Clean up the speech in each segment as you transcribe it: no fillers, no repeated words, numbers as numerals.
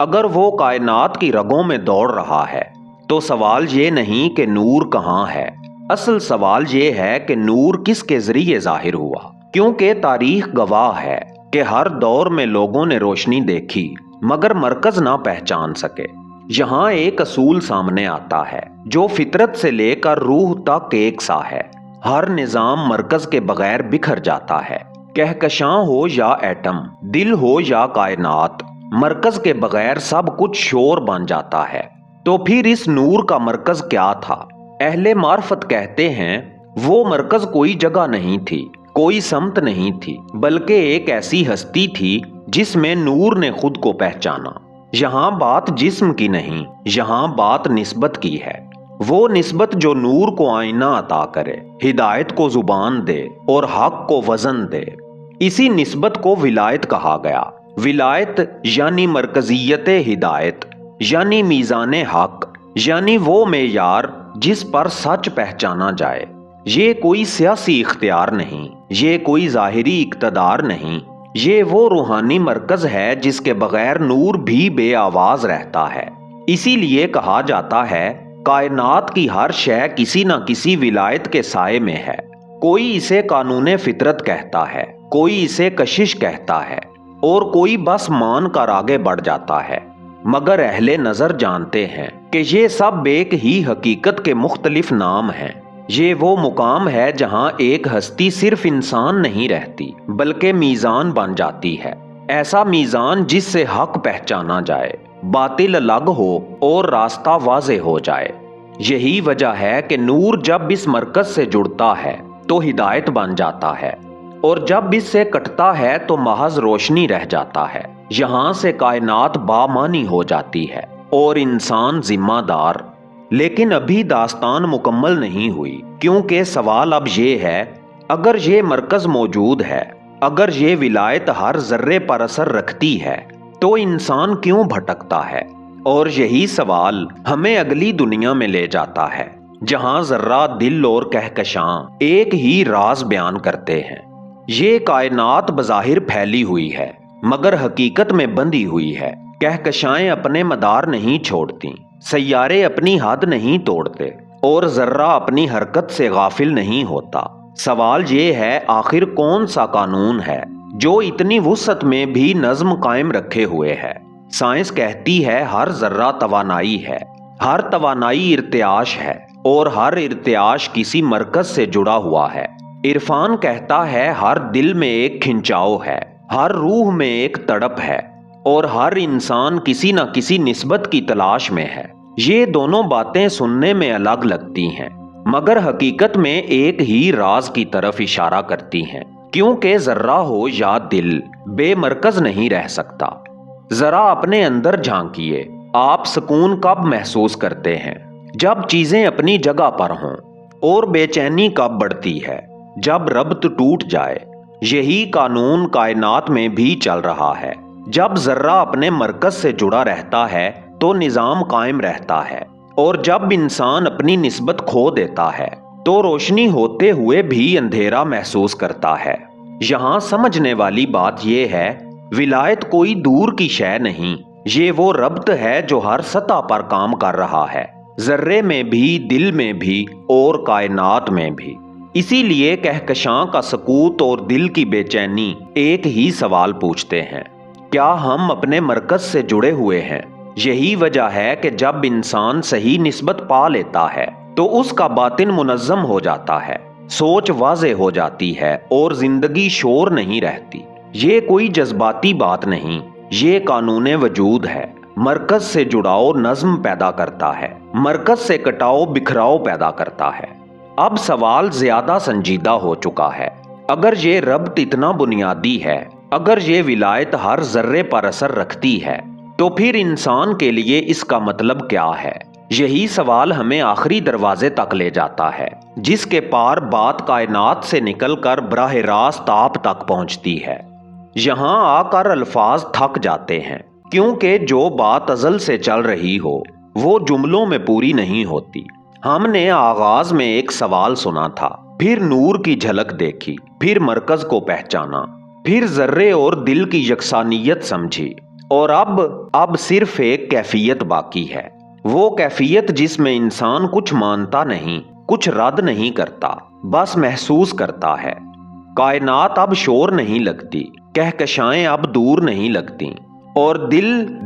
اگر وہ کائنات کی رگوں میں دوڑ رہا ہے تو سوال یہ نہیں کہ نور کہاں ہے، اصل سوال یہ ہے کہ نور کس کے ذریعے ظاہر ہوا، کیونکہ تاریخ گواہ ہے کہ ہر دور میں لوگوں نے روشنی دیکھی مگر مرکز نہ پہچان سکے۔ یہاں ایک اصول سامنے آتا ہے جو فطرت سے لے کر روح تک ایک سا ہے، ہر نظام مرکز کے بغیر بکھر جاتا ہے، کہکشاں ہو یا ایٹم، دل ہو یا کائنات، مرکز کے بغیر سب کچھ شور بن جاتا ہے۔ تو پھر اس نور کا مرکز کیا تھا؟ اہل معرفت کہتے ہیں وہ مرکز کوئی جگہ نہیں تھی، کوئی سمت نہیں تھی، بلکہ ایک ایسی ہستی تھی جس میں نور نے خود کو پہچانا۔ یہاں بات جسم کی نہیں، یہاں بات نسبت کی ہے، وہ نسبت جو نور کو آئینہ عطا کرے، ہدایت کو زبان دے اور حق کو وزن دے۔ اسی نسبت کو ولایت کہا گیا۔ ولایت یعنی مرکزیت ہدایت، یعنی میزان حق، یعنی وہ معیار جس پر سچ پہچانا جائے۔ یہ کوئی سیاسی اختیار نہیں، یہ کوئی ظاہری اقتدار نہیں، یہ وہ روحانی مرکز ہے جس کے بغیر نور بھی بے آواز رہتا ہے۔ اسی لیے کہا جاتا ہے کائنات کی ہر شے کسی نہ کسی ولایت کے سائے میں ہے۔ کوئی اسے قانون فطرت کہتا ہے، کوئی اسے کشش کہتا ہے، اور کوئی بس مان کر آگے بڑھ جاتا ہے، مگر اہل نظر جانتے ہیں کہ یہ سب ایک ہی حقیقت کے مختلف نام ہیں۔ یہ وہ مقام ہے جہاں ایک ہستی صرف انسان نہیں رہتی بلکہ میزان بن جاتی ہے، ایسا میزان جس سے حق پہچانا جائے، باطل الگ ہو اور راستہ واضح ہو جائے۔ یہی وجہ ہے کہ نور جب اس مرکز سے جڑتا ہے تو ہدایت بن جاتا ہے، اور جب اس سے کٹتا ہے تو محض روشنی رہ جاتا ہے۔ یہاں سے کائنات بامانی ہو جاتی ہے اور انسان ذمہ دار۔ لیکن ابھی داستان مکمل نہیں ہوئی، کیونکہ سوال اب یہ ہے اگر یہ مرکز موجود ہے، اگر یہ ولایت ہر ذرے پر اثر رکھتی ہے تو انسان کیوں بھٹکتا ہے؟ اور یہی سوال ہمیں اگلی دنیا میں لے جاتا ہے جہاں ذرہ، دل اور کہکشاں ایک ہی راز بیان کرتے ہیں۔ یہ کائنات بظاہر پھیلی ہوئی ہے مگر حقیقت میں بندھی ہوئی ہے۔ کہکشائیں اپنے مدار نہیں چھوڑتی، سیارے اپنی حد نہیں توڑتے، اور ذرہ اپنی حرکت سے غافل نہیں ہوتا۔ سوال یہ ہے آخر کون سا قانون ہے جو اتنی وسعت میں بھی نظم قائم رکھے ہوئے ہے؟ سائنس کہتی ہے ہر ذرہ توانائی ہے، ہر توانائی ارتعاش ہے، اور ہر ارتعاش کسی مرکز سے جڑا ہوا ہے۔ عرفان کہتا ہے ہر دل میں ایک کھنچاؤ ہے، ہر روح میں ایک تڑپ ہے، اور ہر انسان کسی نہ کسی نسبت کی تلاش میں ہے۔ یہ دونوں باتیں سننے میں الگ لگتی ہیں مگر حقیقت میں ایک ہی راز کی طرف اشارہ کرتی ہیں، کیونکہ ذرہ ہو یا دل بے مرکز نہیں رہ سکتا۔ ذرا اپنے اندر جھانکیے، آپ سکون کب محسوس کرتے ہیں؟ جب چیزیں اپنی جگہ پر ہوں۔ اور بے چینی کب بڑھتی ہے؟ جب ربط ٹوٹ جائے۔ یہی قانون کائنات میں بھی چل رہا ہے۔ جب ذرہ اپنے مرکز سے جڑا رہتا ہے تو نظام قائم رہتا ہے، اور جب انسان اپنی نسبت کھو دیتا ہے تو روشنی ہوتے ہوئے بھی اندھیرا محسوس کرتا ہے۔ یہاں سمجھنے والی بات یہ ہے ولایت کوئی دور کی شے نہیں، یہ وہ ربط ہے جو ہر سطح پر کام کر رہا ہے، ذرے میں بھی، دل میں بھی، اور کائنات میں بھی۔ اسی لیے کہکشاں کا سکوت اور دل کی بے چینی ایک ہی سوال پوچھتے ہیں، کیا ہم اپنے مرکز سے جڑے ہوئے ہیں؟ یہی وجہ ہے کہ جب انسان صحیح نسبت پا لیتا ہے تو اس کا باطن منظم ہو جاتا ہے، سوچ واضح ہو جاتی ہے اور زندگی شور نہیں رہتی۔ یہ کوئی جذباتی بات نہیں، یہ قانون وجود ہے۔ مرکز سے جڑاؤ نظم پیدا کرتا ہے، مرکز سے کٹاؤ بکھراؤ پیدا کرتا ہے۔ اب سوال زیادہ سنجیدہ ہو چکا ہے۔ اگر یہ ربط اتنا بنیادی ہے، اگر یہ ولایت ہر ذرے پر اثر رکھتی ہے، تو پھر انسان کے لیے اس کا مطلب کیا ہے؟ یہی سوال ہمیں آخری دروازے تک لے جاتا ہے، جس کے پار بات کائنات سے نکل کر براہ راست آپ تک پہنچتی ہے۔ یہاں آ کر الفاظ تھک جاتے ہیں، کیونکہ جو بات ازل سے چل رہی ہو وہ جملوں میں پوری نہیں ہوتی۔ ہم نے آغاز میں ایک سوال سنا تھا، پھر نور کی جھلک دیکھی، پھر مرکز کو پہچانا، پھر ذرے اور دل کی یکسانیت سمجھی، اور اب صرف ایک کیفیت باقی ہے، وہ کیفیت جس میں انسان کچھ مانتا نہیں، کچھ رد نہیں کرتا، بس محسوس کرتا ہے۔ کائنات اب شور نہیں لگتی، کہکشائیں اب دور نہیں لگتی، اور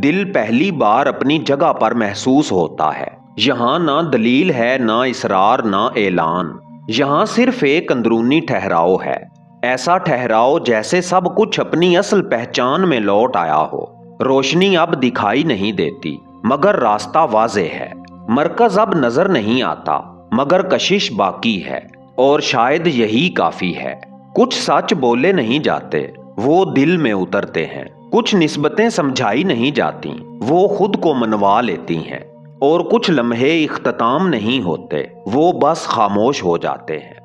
دل پہلی بار اپنی جگہ پر محسوس ہوتا ہے۔ یہاں نہ دلیل ہے، نہ اصرار، نہ اعلان، یہاں صرف ایک اندرونی ٹھہراؤ ہے، ایسا ٹھہراؤ جیسے سب کچھ اپنی اصل پہچان میں لوٹ آیا ہو۔ روشنی اب دکھائی نہیں دیتی مگر راستہ واضح ہے، مرکز اب نظر نہیں آتا مگر کشش باقی ہے، اور شاید یہی کافی ہے۔ کچھ سچ بولے نہیں جاتے، وہ دل میں اترتے ہیں، کچھ نسبتیں سمجھائی نہیں جاتی، وہ خود کو منوا لیتی ہیں، اور کچھ لمحے اختتام نہیں ہوتے، وہ بس خاموش ہو جاتے ہیں۔